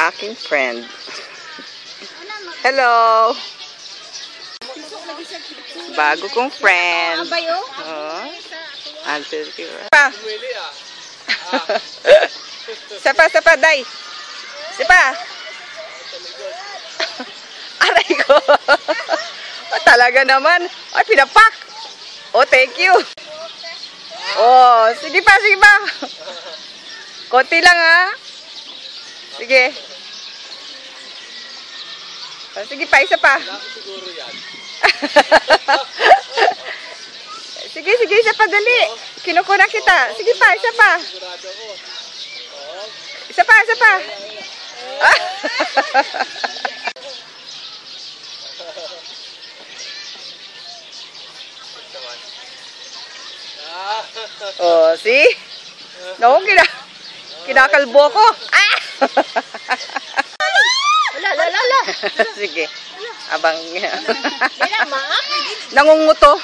aking friend. Hello! Bago kong friend. Oh. Pa. Sapa, day. Sapa. Aray ko. Oh, talaga naman. Ay, pinapak. Oh, thank you. Oh, sige pa. Konti lang, ha. Sige. Oh, sige pa, isa pa. Sige, isa pa, dali. Kinukuna kita. Sige pa, isa pa. Isa pa. Oh, see? Naku, kinakalbo ko. Ah! Wala. Sige. Abang. Nangunguto.